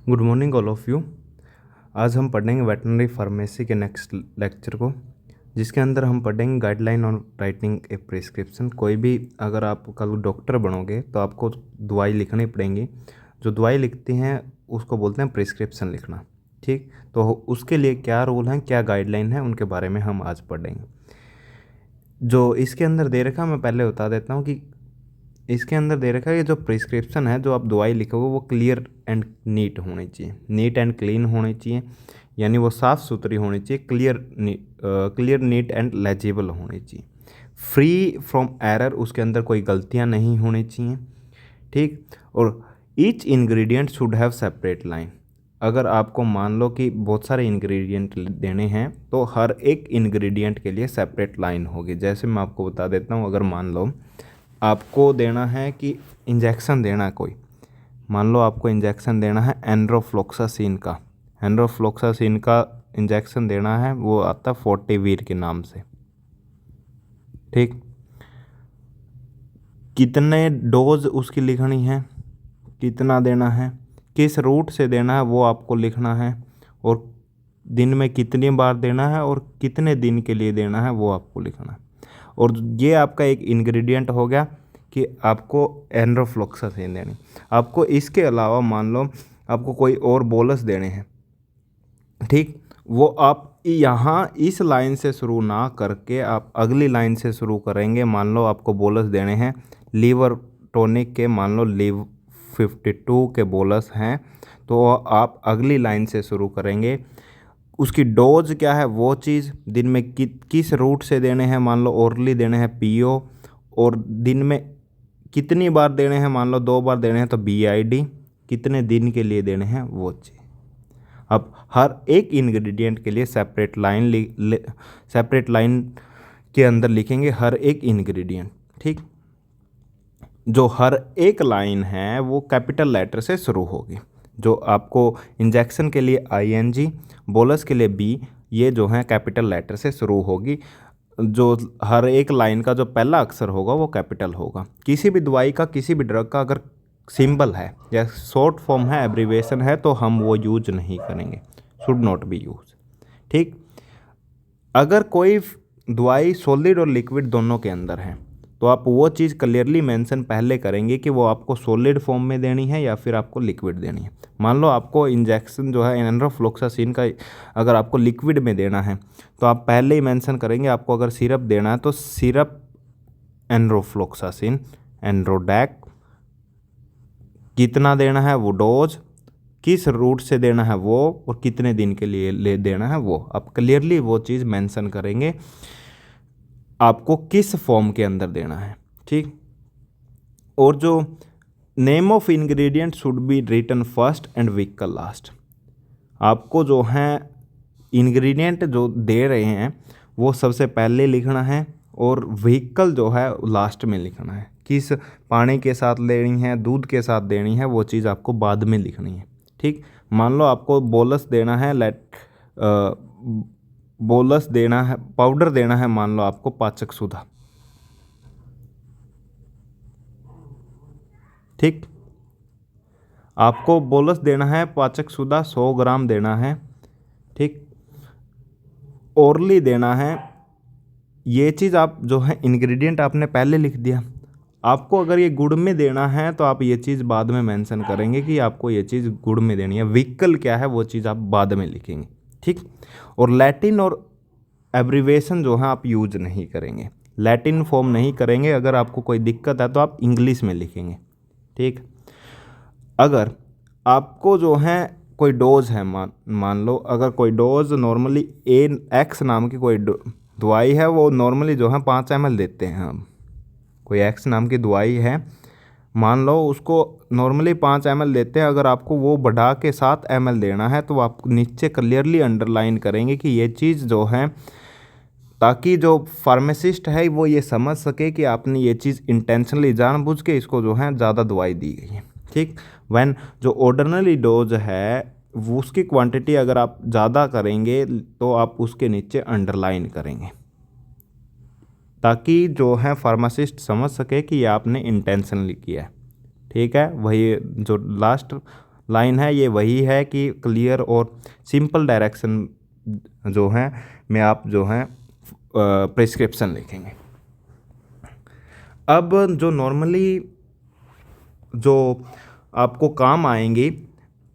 Good morning all of you. आज हम पढ़ेंगे वेटरनरी फार्मेसी के नेक्स्ट लेक्चर को, जिसके अंदर हम पढ़ेंगे guideline on writing a prescription. कोई भी अगर आप कल डॉक्टर बनोगे तो आपको दवाई लिखनी पड़ेंगी। जो दवाई लिखती हैं उसको बोलते हैं प्रिस्क्रिप्शन लिखना। ठीक, तो उसके लिए क्या रूल हैं, क्या गाइडलाइन है, उनके बारे में हम आज पढ़ेंगे। जो इसके अंदर दे रखा, मैं पहले बता देता हूँ कि इसके अंदर दे रखा है कि जो प्रिस्क्रिप्शन है, जो आप दवाई लिखोगे वो क्लियर एंड नीट होनी चाहिए, नीट एंड क्लीन होनी चाहिए, यानी वो साफ़ सुथरी होनी चाहिए, क्लियर नीट एंड लेजिबल होनी चाहिए, फ्री फ्रॉम एरर, उसके अंदर कोई गलतियां नहीं होनी चाहिए। ठीक, और each ingredient should have separate line. अगर आपको मान लो कि बहुत सारे इंग्रेडिएंट देने हैं तो हर एक इंग्रेडिएंट के लिए सेपरेट लाइन होगी। जैसे मैं आपको बता देता हूँ, अगर मान लो आपको देना है कि इंजेक्शन देना है कोई, मान लो आपको इंजेक्शन देना है एनरोफ्लोक्सासिन का इंजेक्शन देना है, वो आता है फोर्टिवीर के नाम से। ठीक, कितने डोज उसकी लिखनी है, कितना देना है, किस रूट से देना है वो आपको लिखना है, और दिन में कितनी बार देना है और कितने दिन के लिए देना है वो आपको लिखना है। और ये आपका एक इंग्रेडिएंट हो गया कि आपको एनरोफ्लोक्सासिन देनी। आपको इसके अलावा मान लो आपको कोई और बोलस देने हैं, ठीक, वो आप यहाँ इस लाइन से शुरू ना करके आप अगली लाइन से शुरू करेंगे। मान लो आपको बोलस देने हैं लीवर टॉनिक के, मान लो लीव 52 के बोलस हैं, तो आप अगली लाइन से शुरू करेंगे। उसकी डोज क्या है वो चीज़, दिन में किस रूट से देने हैं, मान लो ओरली देने हैं पीओ, और दिन में कितनी बार देने हैं, मान लो 2 बार देने हैं तो बीआईडी, कितने दिन के लिए देने हैं वो चीज़। अब हर एक इंग्रेडिएंट के लिए सेपरेट लाइन के अंदर लिखेंगे हर एक इंग्रेडिएंट। ठीक, जो हर एक लाइन है वो कैपिटल लेटर से शुरू होगी। जो आपको इंजेक्शन के लिए आईएनजी, बोलस के लिए बी, ये जो है कैपिटल लेटर से शुरू होगी। जो हर एक लाइन का जो पहला अक्षर होगा वो कैपिटल होगा। किसी भी दवाई का, किसी भी ड्रग का अगर सिंबल है या शॉर्ट फॉर्म है, एब्रीवेशन है, तो हम वो यूज नहीं करेंगे, शुड नॉट बी यूज। ठीक, अगर कोई दवाई सॉलिड और लिक्विड दोनों के अंदर है तो आप वो चीज़ क्लियरली मेंशन पहले करेंगे कि वो आपको सॉलिड फॉर्म में देनी है या फिर आपको लिक्विड देनी है। मान लो आपको इंजेक्शन जो है एनरोफ्लोक्सासिन का अगर आपको लिक्विड में देना है तो आप पहले ही मेंशन करेंगे। आपको अगर सिरप देना है तो सिरप एनरोफ्लोक्सासिन, एनरोडैक, कितना देना है वो डोज, किस रूट से देना है वो, और कितने दिन के लिए ले देना है वो, आप क्लियरली वो चीज़ मेंशन करेंगे आपको किस फॉर्म के अंदर देना है। ठीक, और जो name of ingredient should be written first and vehicle last. आपको जो है इंग्रेडिएंट जो दे रहे हैं वो सबसे पहले लिखना है, और व्हीकल जो है लास्ट में लिखना है। किस पानी के साथ लेनी है, दूध के साथ देनी है, वो चीज़ आपको बाद में लिखनी है। ठीक, मान लो आपको बोलस देना है, बोलस देना है, पाउडर देना है, मान लो आपको पाचक सुधा। ठीक, आपको बोलस देना है पाचक सुधा 100 ग्राम देना है। ठीक, ओरली देना है। ये चीज़ आप जो है इंग्रेडिएंट आपने पहले लिख दिया। आपको अगर ये गुड़ में देना है तो आप ये चीज़ बाद में मेंशन करेंगे कि आपको ये चीज़ गुड़ में देनी है। व्हीकल क्या है वो चीज़ आप बाद में लिखेंगे। ठीक, और लैटिन और एब्रीवेशन जो है आप यूज नहीं करेंगे, लैटिन फॉर्म नहीं करेंगे। अगर आपको कोई दिक्कत है तो आप इंग्लिश में लिखेंगे। ठीक, अगर आपको जो है कोई डोज है, मान लो अगर कोई डोज नॉर्मली एक्स नाम की कोई दवाई है, वो नॉर्मली जो है 5 ml देते हैं हम। कोई एक्स नाम की दवाई है, मान लो उसको नॉर्मली 5 ml देते हैं। अगर आपको वो बढ़ा के 7 ml देना है तो आप नीचे क्लियरली अंडरलाइन करेंगे कि ये चीज़ जो है, ताकि जो फार्मासिस्ट है वो ये समझ सके कि आपने ये चीज़ इंटेंशनली जानबूझ के इसको जो है ज़्यादा दवाई दी गई है। ठीक, वैन जो ऑर्डिनरी डोज है वो उसकी क्वांटिटी अगर आप ज़्यादा करेंगे तो आप उसके नीचे अंडरलाइन करेंगे, ताकि जो है फार्मासिस्ट समझ सके कि ये आपने इंटेंशनली किया है। ठीक है, वही जो लास्ट लाइन है ये वही है कि क्लियर और सिंपल डायरेक्शन जो है में आप जो है प्रिस्क्रिप्शन लिखेंगे। अब जो नॉर्मली जो आपको काम आएंगी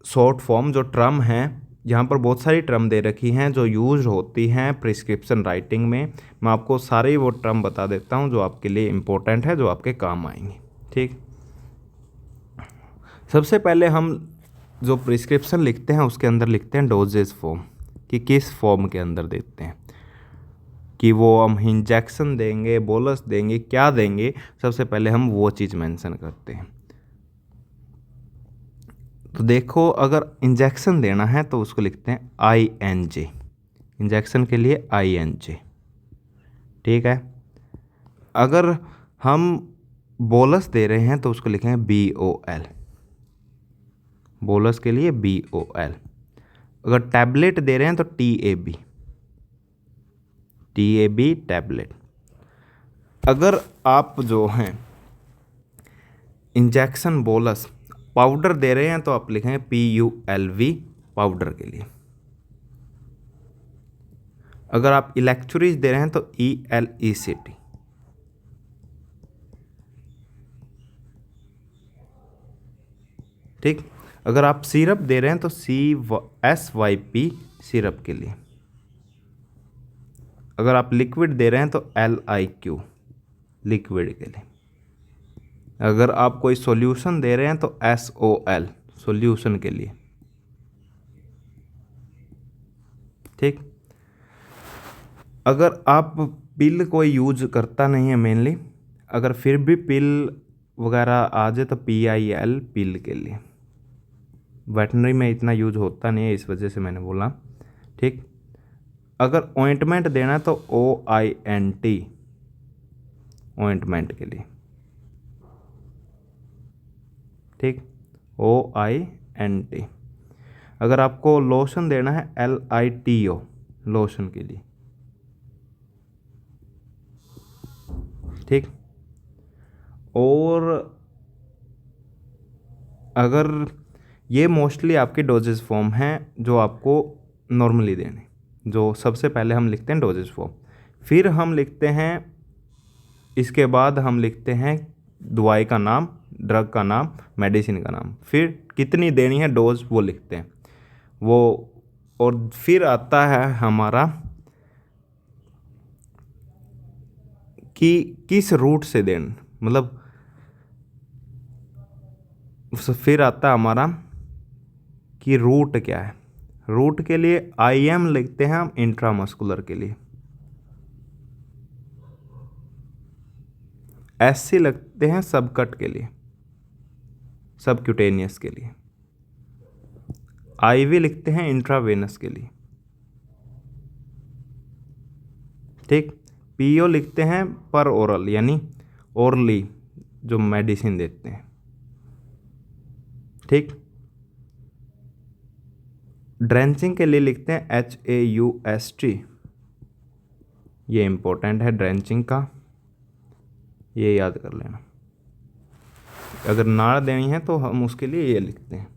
शॉर्ट फॉर्म जो टर्म हैं, यहाँ पर बहुत सारी टर्म दे रखी हैं जो यूज होती हैं प्रिस्क्रिप्शन राइटिंग में। मैं आपको सारे वो टर्म बता देता हूँ जो आपके लिए इम्पोर्टेंट है, जो आपके काम आएंगे। ठीक, सबसे पहले हम जो प्रिस्क्रिप्शन लिखते हैं उसके अंदर लिखते हैं डोजेज फॉर्म, कि किस फॉर्म के अंदर देते हैं, कि वो हम इंजेक्शन देंगे, बोलस देंगे, क्या देंगे, सबसे पहले हम वो चीज़ मेंशन करते हैं। तो देखो, अगर इंजेक्शन देना है तो उसको लिखते हैं INJ, इंजेक्शन के लिए INJ। ठीक है, अगर हम बोलस दे रहे हैं तो उसको लिखेंगे BOL, बोलस के लिए BOL। अगर टैबलेट दे रहे हैं तो TAB, टैबलेट। अगर आप जो हैं इंजेक्शन बोलस पाउडर दे रहे हैं तो आप लिखेंगे PULV, पाउडर के लिए। अगर आप इलेक्ट्रीज दे रहे हैं तो ELECT। ठीक, अगर आप सिरप दे रहे हैं तो SYP, सिरप के लिए। अगर आप लिक्विड दे रहे हैं तो LIQ, लिक्विड के लिए। अगर आप कोई सॉल्यूशन दे रहे हैं तो SOL, सॉल्यूशन के लिए। ठीक, अगर आप पिल कोई यूज करता नहीं है मेनली, अगर फिर भी पिल वगैरह आ जाए तो PIL, पिल के लिए। वेटनरी में इतना यूज होता नहीं है, इस वजह से मैंने बोला। ठीक, अगर ऑइंटमेंट देना है तो OINT, ऑइंटमेंट के लिए। ठीक, OINT। अगर आपको लोशन देना है LITO, लोशन के लिए। ठीक, और अगर ये मोस्टली आपके डोजेज फॉर्म हैं जो आपको नॉर्मली देने, जो सबसे पहले हम लिखते हैं डोजेज फॉर्म। फिर हम लिखते हैं, इसके बाद हम लिखते हैं दवाई का नाम, ड्रग का नाम, मेडिसिन का नाम, फिर कितनी देनी है डोज वो लिखते हैं वो। और फिर आता है हमारा कि किस रूट से देना, मतलब फिर आता है हमारा कि रूट क्या है। रूट के लिए IM लिखते हैं हम इंट्रामस्कुलर के लिए, SC लगते हैं सबकट के लिए, सबक्यूटेनियस के लिए। IV लिखते हैं इंट्रावेनस के लिए। ठीक, PO लिखते हैं पर ओरल, यानी ओरली जो मेडिसिन देते हैं। ठीक, ड्रेंचिंग के लिए लिखते हैं HAUST, ये इंपॉर्टेंट है ड्रेंचिंग का, ये याद कर लेना। अगर नाड़ देनी है तो हम उसके लिए ये लिखते हैं।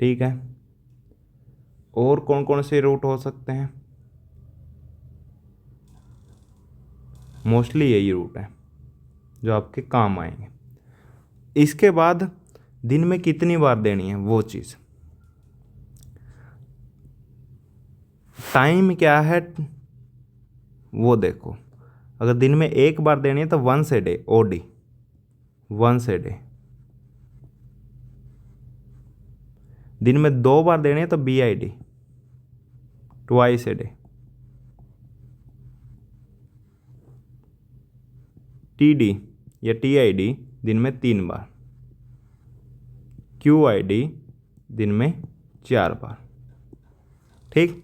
ठीक है, और कौन कौन से रूट हो सकते हैं, मोस्टली यही रूट है जो आपके काम आएंगे। इसके बाद दिन में कितनी बार देनी है वो चीज़, टाइम क्या है वो देखो। अगर दिन में एक बार देनी है तो once a day, OD, once a day. दिन में 2 बार देनी है तो BID, twice a day. TD या TID दिन में 3 बार। QID दिन में 4 बार। ठीक,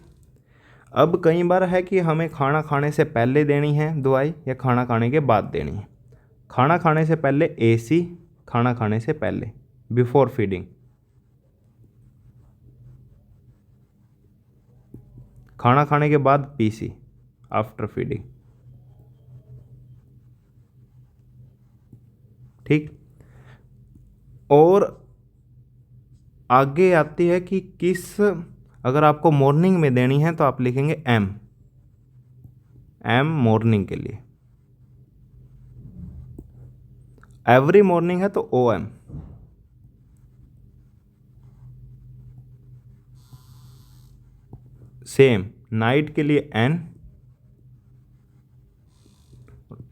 अब कई बार है कि हमें खाना खाने से पहले देनी है दवाई या खाना खाने के बाद देनी है। खाना खाने से पहले AC, खाना खाने से पहले, बिफोर फीडिंग। खाना खाने के बाद PC, आफ्टर फीडिंग। ठीक, और आगे आती है कि किस, अगर आपको मॉर्निंग में देनी है तो आप लिखेंगे एम, मॉर्निंग के लिए। एवरी मॉर्निंग है तो ओ एम। सेम नाइट के लिए एन,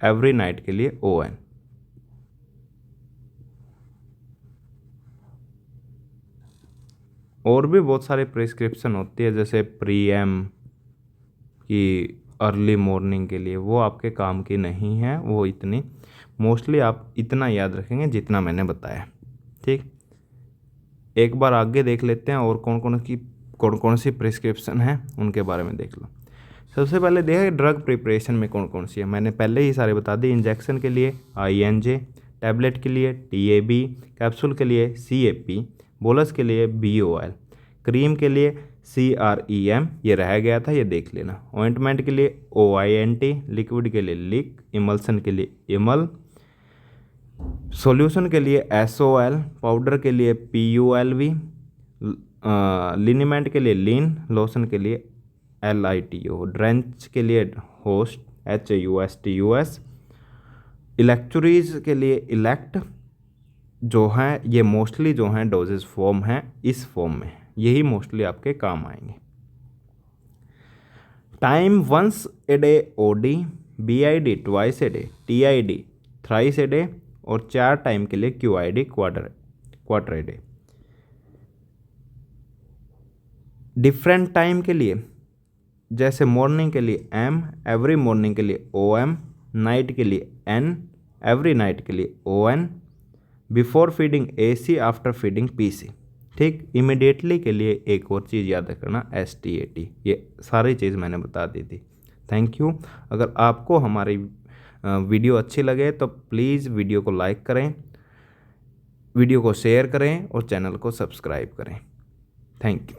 एवरी नाइट के लिए ओ एन। और भी बहुत सारे प्रिस्क्रिप्शन होती है, जैसे प्री एम की अर्ली मॉर्निंग के लिए, वो आपके काम की नहीं है। वो इतनी मोस्टली आप इतना याद रखेंगे जितना मैंने बताया। ठीक, एक बार आगे देख लेते हैं और कौन कौन सी प्रिस्क्रिप्शन है उनके बारे में देख लो। सबसे पहले देखा ड्रग प्रिपरेशन में कौन कौन सी है, मैंने पहले ही सारे बता दी। इंजेक्शन के लिए INJ, टैबलेट के लिए TAB, कैप्सूल के लिए CAP, बोलस के लिए BOL, क्रीम के लिए CREM, ये रह गया था, ये देख लेना। ऑइंटमेंट के लिए OINT, लिक्विड के लिए लिक, इमल्सन के लिए इमल, सॉल्यूशन के लिए SOL, पाउडर के लिए PULV, लिनीमेंट के लिए लीन, लोशन के लिए LITO, ड्रेंच के लिए होस्ट HUSTUS, इलेक्चुरीज के लिए इलेक्ट, जो हैं ये मोस्टली जो हैं डोजेज फॉर्म हैं इस फॉर्म में, यही मोस्टली आपके काम आएंगे। Time once a day OD, BID twice a day, TID thrice a day, और 4 टाइम के लिए QID quarter a day. Different time के लिए जैसे मॉर्निंग के लिए M, एवरी मॉर्निंग के लिए OM, नाइट के लिए N, एवरी नाइट के लिए ON, before feeding AC, after feeding PC। ठीक, इमिडिएटली के लिए एक और चीज़ याद रखना STAT। ये सारी चीज़ मैंने बता दी थी। Thank you. अगर आपको हमारी वीडियो अच्छी लगे तो प्लीज़ वीडियो को लाइक करें, वीडियो को शेयर करें और चैनल को सब्सक्राइब करें। Thank you.